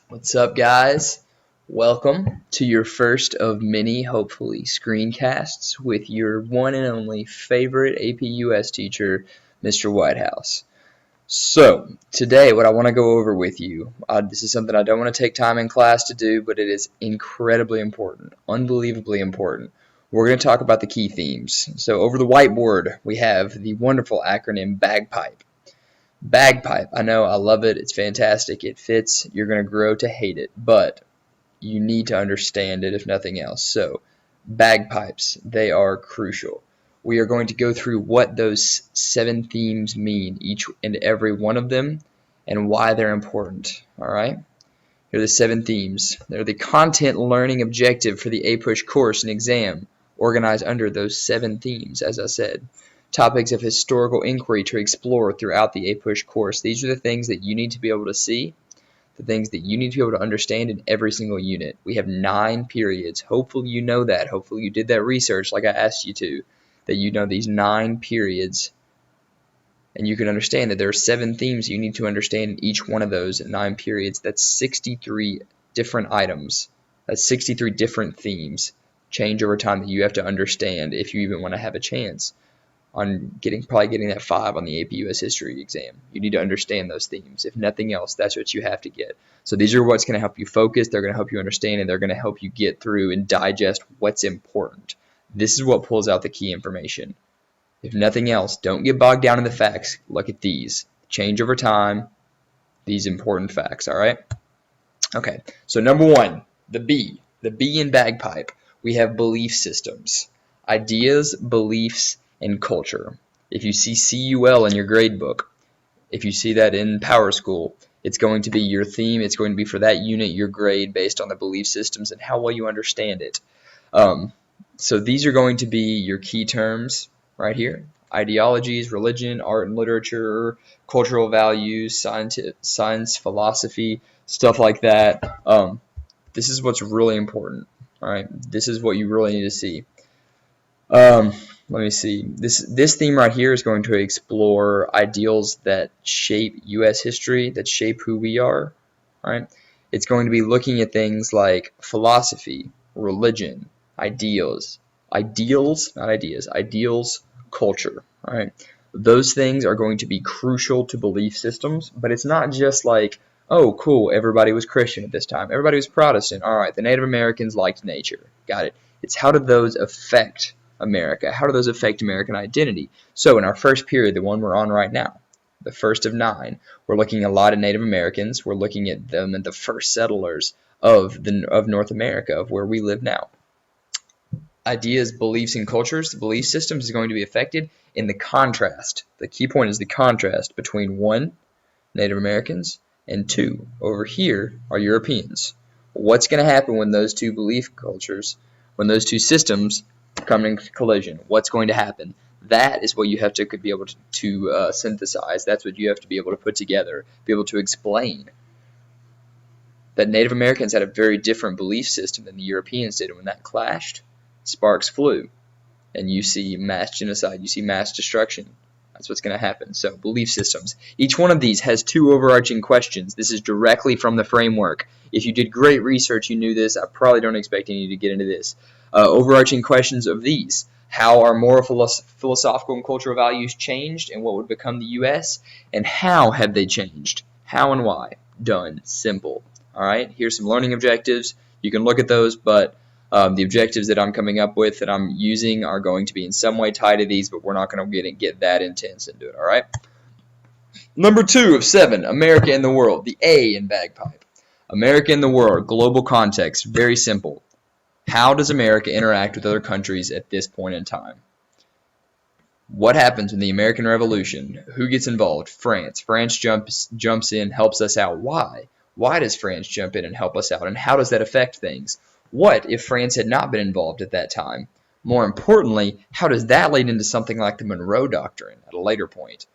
What's up, guys? Welcome to your first of many, hopefully, screencasts with your one and only favorite AP US teacher, Mr. Whitehouse. So, today, what I want to go over with you, this is something I don't want to take time in class to do, but it is incredibly important, unbelievably important. We're going to talk about the key themes. So, over the whiteboard, we have the wonderful acronym BAGPIPE. BAGPIPE, I know, I love it, it's fantastic, it fits, you're going to grow to hate it, but you need to understand it if nothing else. So, bagpipes, they are crucial. We are going to go through what those 7 themes mean, each and every one of them, and why they're important. Alright? Here are the 7 themes. They're the content learning objective for the APUSH course and exam, organized under those 7 themes, as I said. Topics of historical inquiry to explore throughout the APUSH course. These are the things that you need to be able to see, the things that you need to be able to understand in every single unit. We have 9 periods. Hopefully you know that. Hopefully you did that research like I asked you to, that you know these 9 periods, and you can understand that there are 7 themes you need to understand in each one of those 9 periods. That's 63 different items. That's 63 different themes. Change over time that you have to understand if you even want to have a chance on probably getting that 5 on the AP US History exam. You need to understand those themes. If nothing else, that's what you have to get. So these are what's going to help you focus, they're going to help you understand, and they're going to help you get through and digest what's important. This is what pulls out the key information. If nothing else, don't get bogged down in the facts. Look at these. Change over time, these important facts, all right? Okay, so number 1, the B in bagpipe. We have belief systems, ideas, beliefs, and culture. If you see CUL in your grade book, if you see that in Power School, it's going to be your theme. It's going to be for that unit, your grade, based on the belief systems and how well you understand it. So these are going to be your key terms right here. Ideologies, religion, art and literature, cultural values, science, philosophy, stuff like that. This is what's really important. All right, this is what you really need to see. Let me see. This theme right here is going to explore ideals that shape U.S. history, that shape who we are. All right. It's going to be looking at things like philosophy, religion, ideals, not ideas, ideals, culture. All right. Those things are going to be crucial to belief systems, but it's not just like, oh, cool, everybody was Christian at this time. Everybody was Protestant. All right, the Native Americans liked nature. Got it. It's how did those affect America? How do those affect American identity? So in our first period, the one we're on right now, the first of 9, we're looking at a lot of Native Americans. We're looking at them and the first settlers of North America, of where we live now. Ideas, beliefs, and cultures, the belief systems is going to be affected in the contrast. The key point is the contrast between 1, Native Americans, and 2, over here, are Europeans. What's going to happen when those 2 belief cultures, when those 2 systems come in collision? What's going to happen? That is what you have to be able to synthesize. That's what you have to be able to put together, be able to explain. That Native Americans had a very different belief system than the Europeans did, and when that clashed, sparks flew, and you see mass genocide, you see mass destruction. That's what's going to happen. So, belief systems. Each one of these has 2 overarching questions. This is directly from the framework. If you did great research, you knew this. I probably don't expect any of you to get into this. Overarching questions of these. How are moral, philosophical, and cultural values changed and what would become the U.S.? And how have they changed? How and why? Done. Simple. All right? Here's some learning objectives. You can look at those, but the objectives that I'm coming up with that I'm using are going to be in some way tied to these, but we're not going to get that intense into it, all right? Number 2 of 7, America and the world, the A in bagpipe. America and the world, global context, very simple. How does America interact with other countries at this point in time? What happens in the American Revolution? Who gets involved? France. France jumps in, helps us out. Why? Why does France jump in and help us out, and how does that affect things? What if France had not been involved at that time? More importantly, how does that lead into something like the Monroe Doctrine at a later point?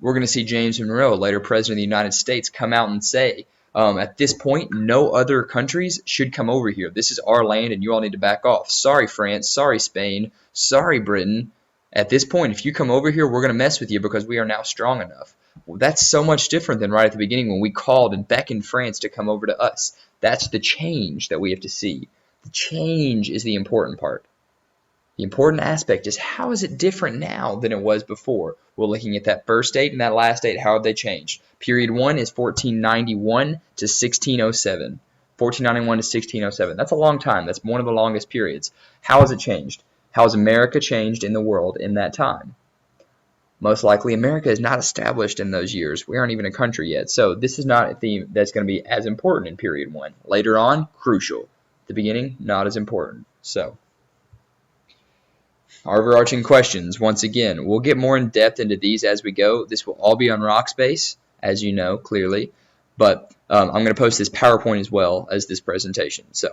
We're going to see James Monroe, later President of the United States, come out and say, at this point, no other countries should come over here. This is our land, and you all need to back off. Sorry, France. Sorry, Spain. Sorry, Britain. At this point, if you come over here, we're going to mess with you because we are now strong enough. Well, that's so much different than right at the beginning when we called and beckoned France to come over to us. That's the change that we have to see. The change is the important part. The important aspect is how is it different now than it was before? We're looking at that first date and that last date. How have they changed? Period 1 is 1491 to 1607. 1491 to 1607. That's a long time. That's one of the longest periods. How has it changed? How has America changed in the world in that time? Most likely America is not established in those years. We aren't even a country yet. So this is not a theme that's going to be as important in period 1. Later on, crucial. At the beginning, not as important. So overarching questions, once again, we'll get more in depth into these as we go. This will all be on Rockspace, as you know, clearly. But I'm going to post this PowerPoint as well as this presentation. So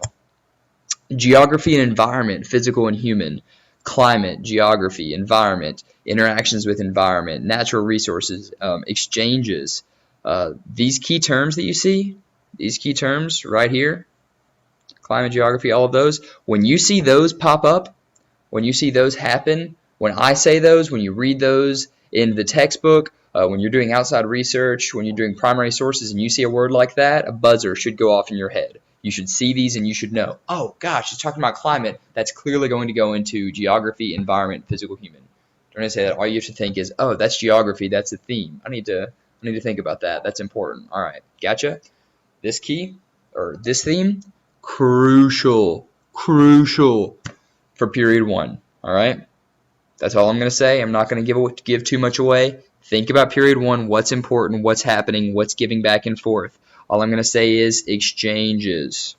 geography and environment, physical and human, climate, geography, environment, interactions with environment, natural resources, exchanges. These key terms that you see, these key terms right here, climate, geography, all of those, when you see those pop up, when you see those happen, when I say those, when you read those in the textbook, when you're doing outside research, when you're doing primary sources and you see a word like that, a buzzer should go off in your head. You should see these and you should know, oh gosh, it's talking about climate. That's clearly going to go into geography, environment, physical, human. When I say that, all you have to think is, oh, that's geography, that's the theme. I need to think about that. That's important. All right, gotcha. This key or this theme, crucial for period 1. All right, that's all I'm going to say. I'm not going to give too much away. Think about period 1, what's important, what's happening, what's giving back and forth. All I'm going to say is exchanges.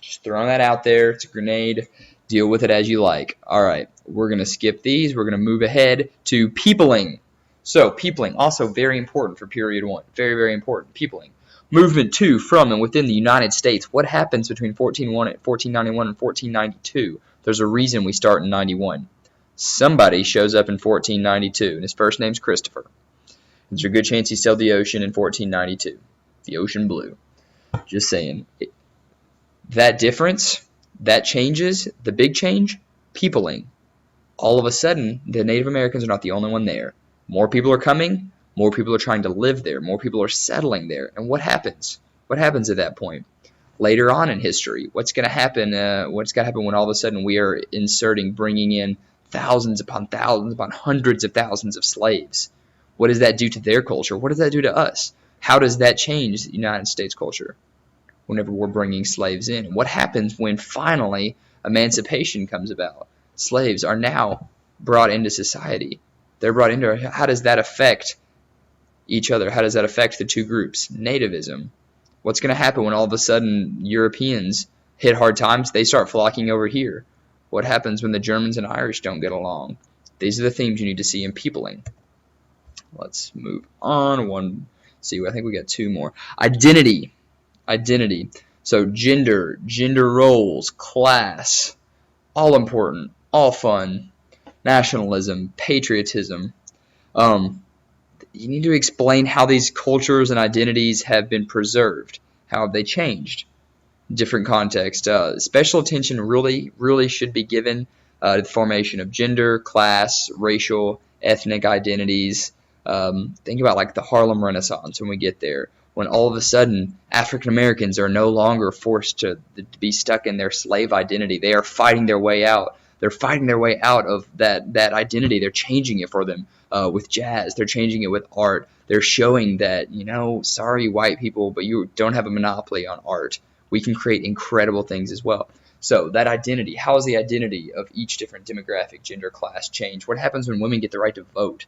Just throwing that out there. It's a grenade. Deal with it as you like. All right, we're going to skip these. We're going to move ahead to peopling. So peopling, also very important for period 1. Very, very important. Peopling. Movement to, from, and within the United States. What happens between 1491 and 1492? There's a reason we start in 91. Somebody shows up in 1492, and his first name's Christopher. There's a good chance he sailed the ocean in 1492. The ocean blue. Just saying. That difference, that changes, the big change, peopling. All of a sudden, the Native Americans are not the only one there. More people are coming. More people are trying to live there. More people are settling there. And what happens? What happens at that point? Later on in history, what's going to happen? What's going to happen when all of a sudden we are bringing in thousands upon hundreds of thousands of slaves? What does that do to their culture? What does that do to us? How does that change the United States culture whenever we're bringing slaves in? What happens when finally emancipation comes about? Slaves are now brought into society. They're brought into. How does that affect each other? How does that affect the two groups? Nativism. What's going to happen when all of a sudden Europeans hit hard times? They start flocking over here. What happens when the Germans and Irish don't get along? These are the themes you need to see in peopling. Let's move on. See, I think we got 2 more. Identity. So gender roles, class, all important, all fun. Nationalism, patriotism. You need to explain how these cultures and identities have been preserved. How have they changed? Different context. Special attention really should be given to the formation of gender, class, racial, ethnic identities. Think about like the Harlem Renaissance when we get there, when all of a sudden African Americans are no longer forced to be stuck in their slave identity. They are fighting their way out. They're fighting their way out of that identity. They're changing it for them with jazz. They're changing it with art. They're showing that, sorry, white people, but you don't have a monopoly on art. We can create incredible things as well. So that identity, how is the identity of each different demographic, gender, class change? What happens when women get the right to vote?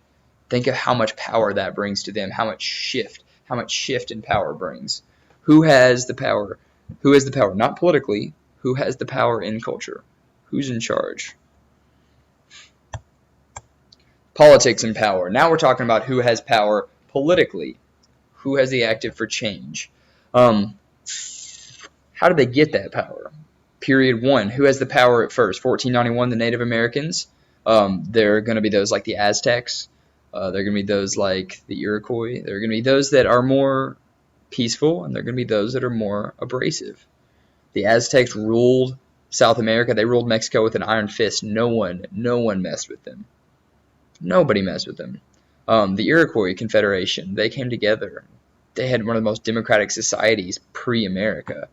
Think of how much power that brings to them, how much shift in power brings. Who has the power? Who has the power? Not politically. Who has the power in culture? Who's in charge? Politics and power. Now we're talking about who has power politically. Who has the active for change? How did they get that power? Period 1. Who has the power at first? 1491, the Native Americans. They're going to be those like the Aztecs. They're going to be those like the Iroquois. They're going to be those that are more peaceful, and they're going to be those that are more abrasive. The Aztecs ruled South America. They ruled Mexico with an iron fist. No one messed with them. Nobody messed with them. The Iroquois Confederation, they came together. They had one of the most democratic societies pre-America,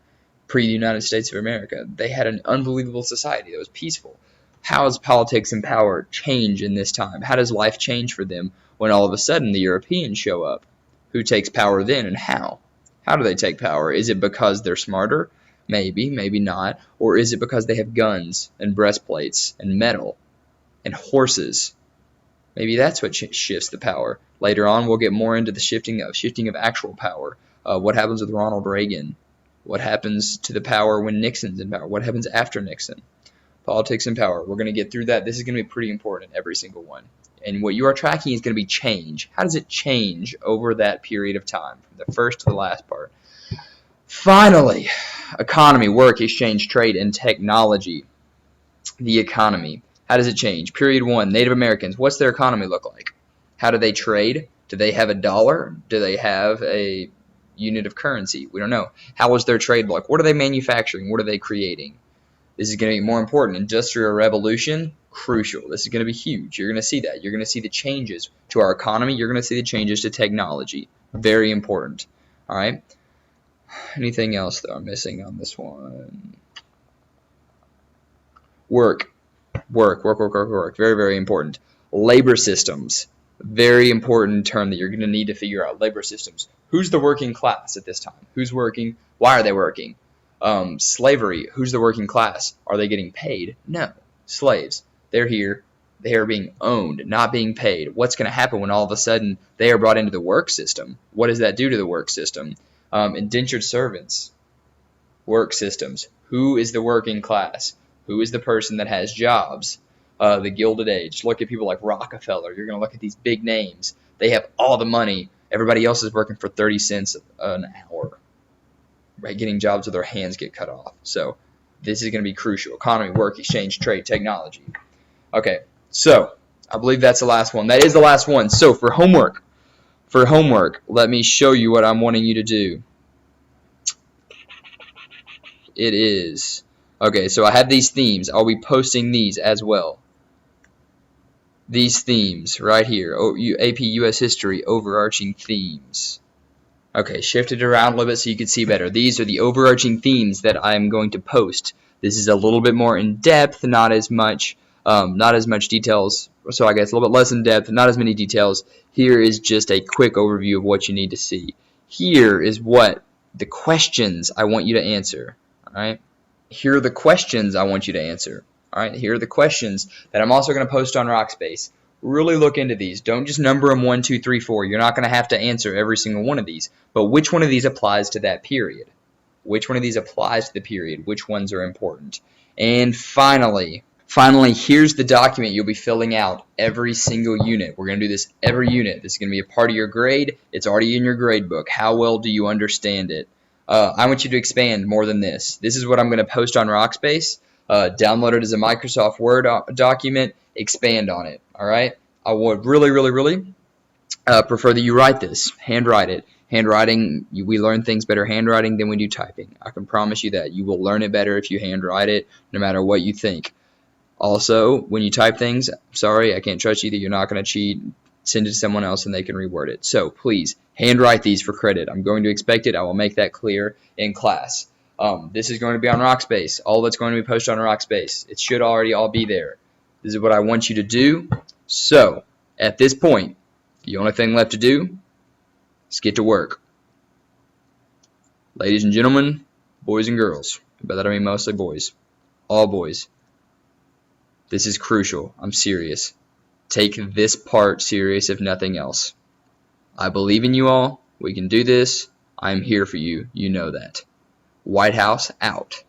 pre-the United States of America. They had an unbelievable society that was peaceful. How does politics and power change in this time? How does life change for them when all of a sudden the Europeans show up? Who takes power then, and how? How do they take power? Is it because they're smarter? Maybe, maybe not. Or is it because they have guns and breastplates and metal and horses? Maybe that's what shifts the power. Later on, we'll get more into the shifting of actual power. What happens with Ronald Reagan? What happens to the power when Nixon's in power? What happens after Nixon? Politics and power. We're going to get through that. This is going to be pretty important, every single one. And what you are tracking is going to be change. How does it change over that period of time, from the first to the last part? Finally, economy, work, exchange, trade, and technology. The economy. How does it change? Period 1, Native Americans. What's their economy look like? How do they trade? Do they have a dollar? Do they have a unit of currency? We don't know. How was their trade look? What are they manufacturing? What are they creating? This is going to be more important. Industrial Revolution, crucial. This is going to be huge. You're going to see that. You're going to see the changes to our economy. You're going to see the changes to technology. Very important. All right. Anything else that I'm missing on this one? Work. Very, very important. Labor systems. Very important term that you're going to need to figure out. Labor systems. Who's the working class at this time? Who's working? Why are they working? Slavery. Who's the working class? Are they getting paid? No. Slaves. They're here. They are being owned, not being paid. What's going to happen when all of a sudden they are brought into the work system? What does that do to the work system? Indentured servants. Work systems. Who is the working class? Who is the person that has jobs? The Gilded Age. Look at people like Rockefeller. You're going to look at these big names. They have all the money. Everybody else is working for 30 cents an hour. Right, getting jobs with their hands get cut off. So this is going to be crucial. Economy, work, exchange, trade, technology. Okay, so I believe that's the last one. That is the last one. So for homework, let me show you what I'm wanting you to do. It is, okay, so I have these themes. I'll be posting these as well. These themes right here. AP US History, overarching themes. Okay, shift it around a little bit so you can see better. These are the overarching themes that I'm going to post. This is a little bit more in depth, not as much details. So I guess a little bit less in depth, not as many details. Here is just a quick overview of what you need to see. Here is what the questions I want you to answer. All right. Here are the questions I want you to answer. All right. Here are the questions that I'm also going to post on Rockspace. Really look into these. Don't just number them 1, 2, 3, 4. You're not going to have to answer every single one of these. But which one of these applies to that period? Which one of these applies to the period? Which ones are important? And finally, here's the document you'll be filling out every single unit. We're going to do this every unit. This is going to be a part of your grade. It's already in your grade book. How well do you understand it? I want you to expand more than this. This is what I'm going to post on Rockspace. Download it as a Microsoft Word document. Expand on it. All right. I would really prefer that you write this. Handwrite it. Handwriting, we learn things better handwriting than we do typing. I can promise you that. You will learn it better if you handwrite it, no matter what you think. Also, when you type things, sorry, I can't trust you that you're not going to cheat. Send it to someone else and they can reword it. So please, handwrite these for credit. I'm going to expect it. I will make that clear in class. This is going to be on Rockspace. All that's going to be posted on Rockspace. It should already all be there. This is what I want you to do. So, at this point, the only thing left to do is get to work. Ladies and gentlemen, boys and girls, by that I mean mostly boys, all boys, this is crucial. I'm serious. Take this part serious if nothing else. I believe in you all. We can do this. I'm here for you. You know that. White House out.